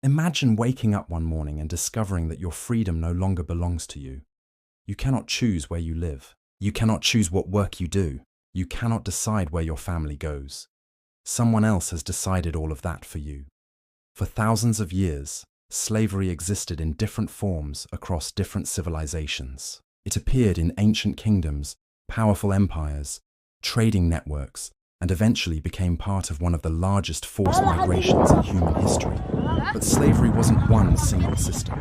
Imagine waking up one morning and discovering that your freedom no longer belongs to you. You cannot choose where you live. You cannot choose what work you do. You cannot decide where your family goes. Someone else has decided all of that for you. For thousands of years, slavery existed in different forms across different civilizations. It appeared in ancient kingdoms, powerful empires, trading networks, and eventually became part of one of the largest forced migrations in human history. But slavery wasn't one single system.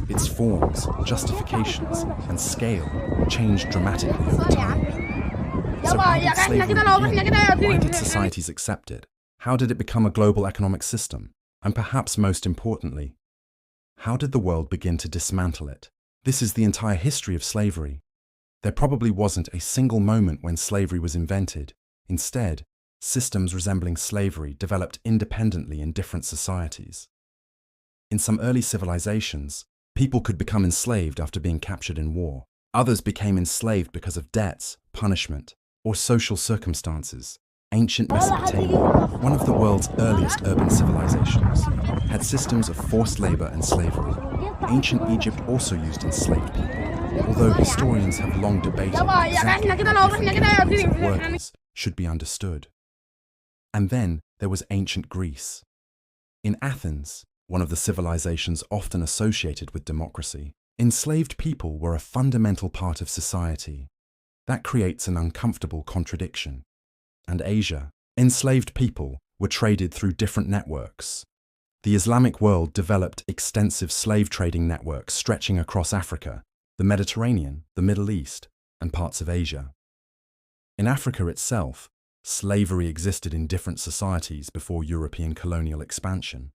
Its forms, justifications, and scale changed dramatically over time. So how did slavery begin? Why did societies accept it? How did it become a global economic system? And perhaps most importantly, how did the world begin to dismantle it? This is the entire history of slavery. There probably wasn't a single moment when slavery was invented. Instead, systems resembling slavery developed independently in different societies. In some early civilizations, people could become enslaved after being captured in war. Others became enslaved because of debts, punishment, or social circumstances. Ancient Mesopotamia, one of the world's earliest urban civilizations, had systems of forced labor and slavery. Ancient Egypt also used enslaved people, although historians have long debated exactly how different categories of workers should be understood. And then there was ancient Greece. In Athens, one of the civilizations often associated with democracy, enslaved people were a fundamental part of society. That creates an uncomfortable contradiction. And Asia, enslaved people were traded through different networks. The Islamic world developed extensive slave trading networks stretching across Africa, the Mediterranean, the Middle East, and parts of Asia. In Africa itself, slavery existed in different societies before European colonial expansion.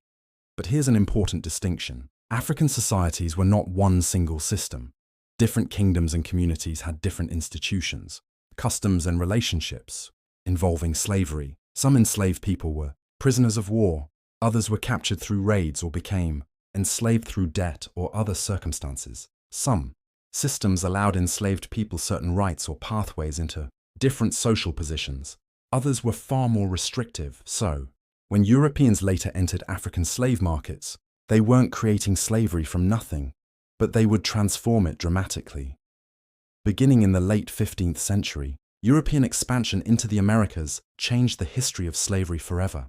But here's an important distinction. African societies were not one single system. Different kingdoms and communities had different institutions, customs and relationships involving slavery. Some enslaved people were prisoners of war, others were captured through raids or became enslaved through debt or other circumstances. Some systems allowed enslaved people certain rights or pathways into different social positions. Others were far more restrictive. So, when Europeans later entered African slave markets, they weren't creating slavery from nothing, but they would transform it dramatically. Beginning in the late 15th century, European expansion into the Americas changed the history of slavery forever.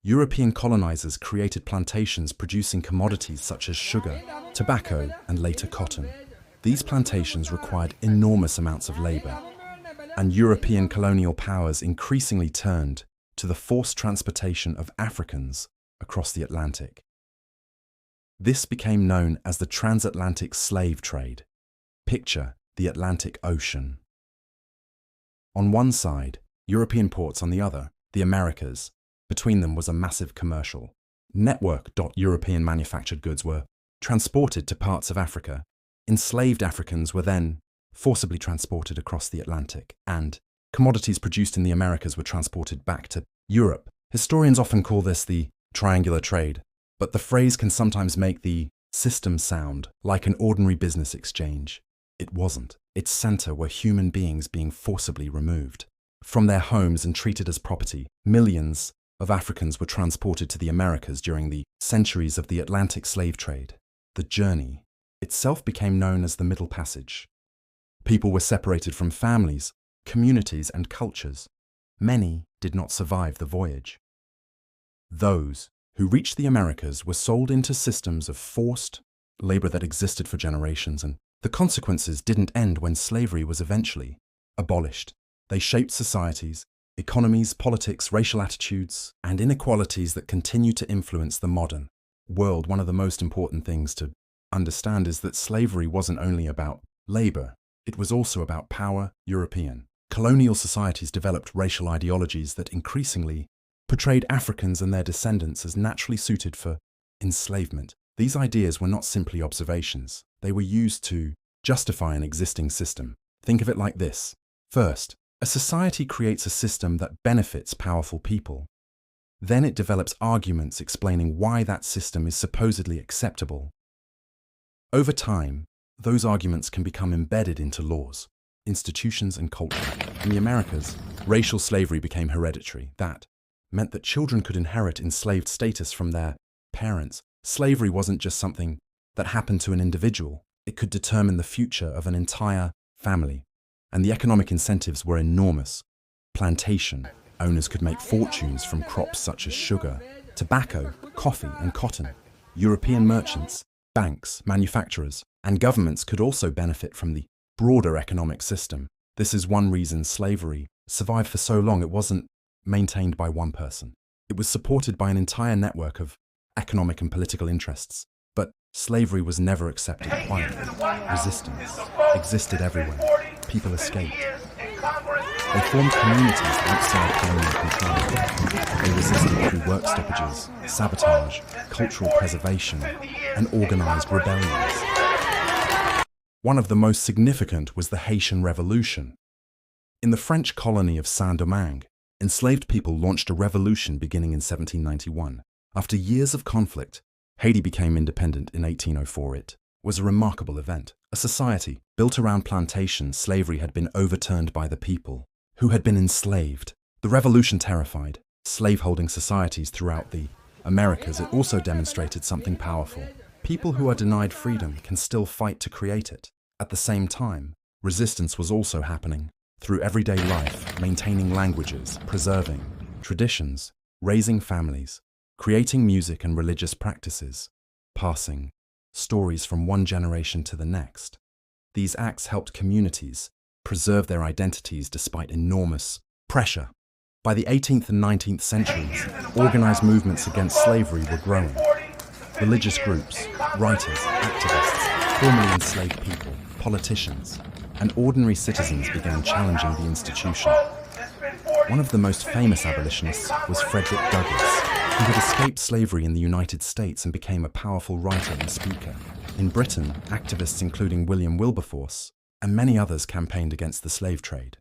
European colonizers created plantations producing commodities such as sugar, tobacco, and later cotton. These plantations required enormous amounts of labor, and European colonial powers increasingly turned to the forced transportation of Africans across the Atlantic. This became known as the Transatlantic Slave Trade. Picture the Atlantic Ocean. On one side, European ports, on the other, the Americas. Between them was a massive commercial network. European manufactured goods were transported to parts of Africa. Enslaved Africans were then forcibly transported across the Atlantic, and commodities produced in the Americas were transported back to Europe. Historians often call this the triangular trade, but the phrase can sometimes make the system sound like an ordinary business exchange. It wasn't. Its center were human beings being forcibly removed from their homes and treated as property. Millions of Africans were transported to the Americas during the centuries of the Atlantic slave trade. The journey itself became known as the Middle Passage. People were separated from families, communities, and cultures. Many did not survive the voyage. Those who reached the Americas were sold into systems of forced labor that existed for generations, and the consequences didn't end when slavery was eventually abolished. They shaped societies, economies, politics, racial attitudes, and inequalities that continue to influence the modern world. One of the most important things to understand is that slavery wasn't only about labor, it was also about power. European colonial societies developed racial ideologies that increasingly portrayed Africans and their descendants as naturally suited for enslavement. These ideas were not simply observations. They were used to justify an existing system. Think of it like this. First, a society creates a system that benefits powerful people. Then it develops arguments explaining why that system is supposedly acceptable. Over time, those arguments can become embedded into laws, institutions, and culture. In the Americas, racial slavery became hereditary. That meant that children could inherit enslaved status from their parents. Slavery wasn't just something that happened to an individual. It could determine the future of an entire family. And the economic incentives were enormous. Plantation owners could make fortunes from crops such as sugar, tobacco, coffee, and cotton. European merchants, banks, manufacturers, and governments could also benefit from the broader economic system. This is one reason slavery survived for so long. It wasn't maintained by one person. It was supported by an entire network of economic and political interests. But slavery was never accepted quietly. Resistance existed everywhere. People escaped. They formed communities outside colonial control. They resisted through work stoppages, sabotage, cultural preservation, and organized rebellions. One of the most significant was the Haitian Revolution. In the French colony of Saint-Domingue, enslaved people launched a revolution beginning in 1791. After years of conflict, Haiti became independent in 1804. It was a remarkable event. A society built around plantation slavery had been overturned by the people who had been enslaved. The revolution terrified slaveholding societies throughout the Americas. It also demonstrated something powerful. People who are denied freedom can still fight to create it. At the same time, resistance was also happening through everyday life, maintaining languages, preserving traditions, raising families, creating music and religious practices, passing stories from one generation to the next. These acts helped communities preserve their identities despite enormous pressure. By the 18th and 19th centuries, organized movements against slavery were growing. Religious groups, writers, activists, formerly enslaved people, politicians, and ordinary citizens began challenging the institution. One of the most famous abolitionists was Frederick Douglass, who had escaped slavery in the United States and became a powerful writer and speaker. In Britain, activists including William Wilberforce and many others campaigned against the slave trade.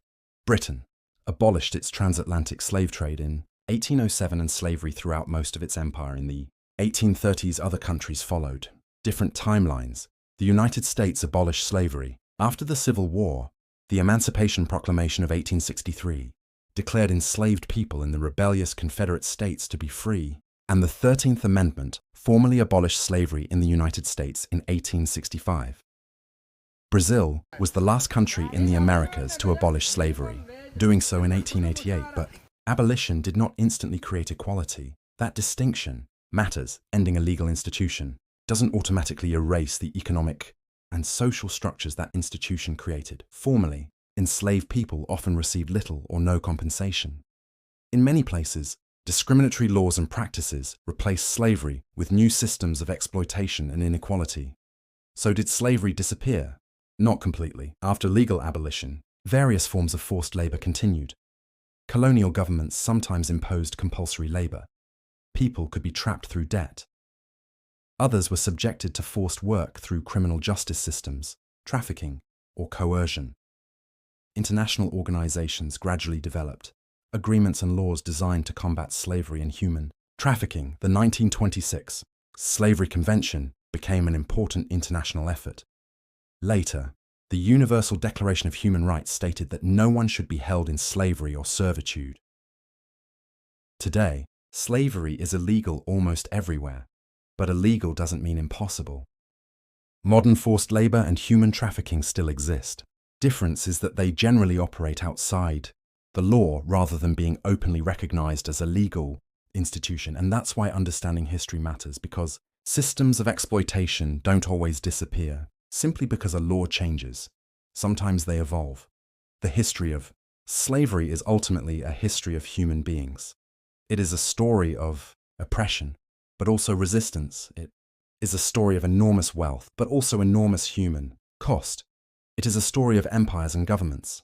Britain abolished its transatlantic slave trade in 1807 and slavery throughout most of its empire in the 1830s. Other countries followed. Different timelines. The United States abolished slavery. After the Civil War, the Emancipation Proclamation of 1863 declared enslaved people in the rebellious Confederate States to be free, and the 13th Amendment formally abolished slavery in the United States in 1865. Brazil was the last country in the Americas to abolish slavery, doing so in 1888, but abolition did not instantly create equality. That distinction matters. Ending a legal institution doesn't automatically erase the economic and social structures that institution created. Formally, enslaved people often received little or no compensation. In many places, discriminatory laws and practices replaced slavery with new systems of exploitation and inequality. So did slavery disappear? Not completely. After legal abolition, various forms of forced labor continued. Colonial governments sometimes imposed compulsory labor. People could be trapped through debt. Others were subjected to forced work through criminal justice systems, trafficking, or coercion. International organizations gradually developed agreements and laws designed to combat slavery and human trafficking. The 1926 Slavery Convention became an important international effort. Later, the Universal Declaration of Human Rights stated that no one should be held in slavery or servitude. Today, slavery is illegal almost everywhere, but illegal doesn't mean impossible. Modern forced labor and human trafficking still exist. Difference is that they generally operate outside the law rather than being openly recognized as a legal institution, and that's why understanding history matters, because systems of exploitation don't always disappear simply because a law changes. Sometimes they evolve. The history of slavery is ultimately a history of human beings. It is a story of oppression, but also resistance. It is a story of enormous wealth, but also enormous human cost. It is a story of empires and governments,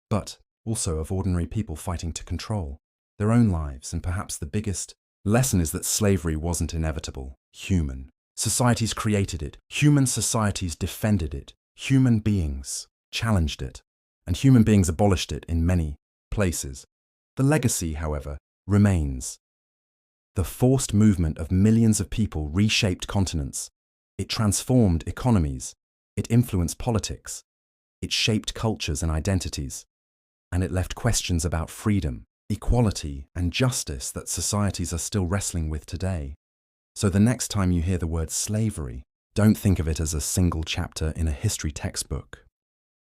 but also of ordinary people fighting to control their own lives. And perhaps the biggest lesson is that slavery wasn't inevitable. Human societies created it. Human societies defended it. Human beings challenged it. And human beings abolished it in many places. The legacy, however, remains. The forced movement of millions of people reshaped continents. It transformed economies. It influenced politics. It shaped cultures and identities. And it left questions about freedom, equality, and justice that societies are still wrestling with today. So the next time you hear the word slavery, don't think of it as a single chapter in a history textbook.